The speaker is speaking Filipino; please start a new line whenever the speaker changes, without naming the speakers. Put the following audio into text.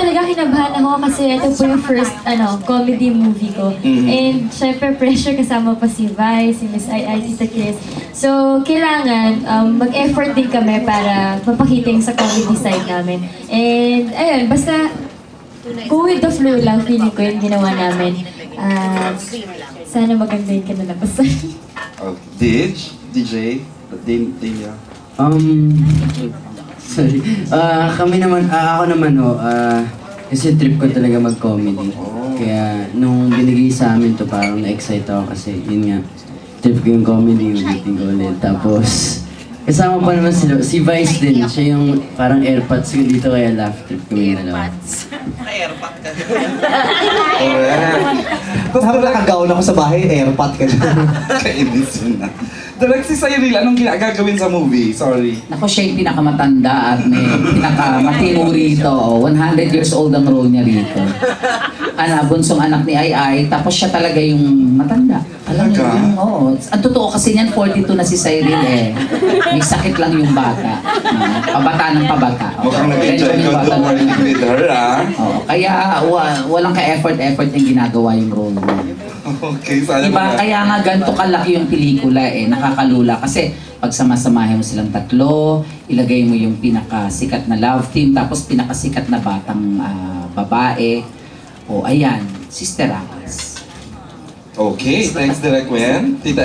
talaga kinabahan ako kasi ito po yung first comedy movie ko. And syempre pressure kasama pa si Vi, si Miss Ai, Tita Chris. So kailangan mag-effort din kami para mapakita yung sa comedy side namin. And ayun, basta go with the flow lang, feeling ko yung ginawa namin. Sana maganda yung kinalabasan.
DJ, Delia.
Sorry. Kami naman, ako naman kasi trip ko talaga mag-comedy. Kaya nung binigay sa amin to parang na-excite ako kasi yun nga, trip ko yung comedy, ulitin ko ulit. Tapos, kasama pa naman si Vice din, siya yung parang airpods ko dito kaya laugh trip kami dalawa.
Airpod ka.
Tapos nakagaon ako sa bahay, airpod ka dyan.
Kainis yun na. Direct si Cyril, anong gagawin sa movie? Sorry.
Ako siya yung pinakamatanda at may pinakamatino rito. 100 years old ang role niya rito. Bunsong anak ni Ai, tapos siya talaga yung matanda. Alam mo yun? Oo. Ang totoo kasi niyan, 42 na si Cyril eh. May sakit lang yung bata. Pabata ng pabata.
Mukhang nag-enjoy ko to working with her,
Kaya walang ka-effort yung ginagawa yung role niya.
Okay, sana
diba? Kaya nga ganito kalaki yung pelikula eh, nakakalula. Kasi pag samasamahin mo silang tatlo, ilagay mo yung pinakasikat na love team, tapos pinakasikat na batang babae. O ayan, Sister Agas.
Okay, thanks Direk Wen. Tita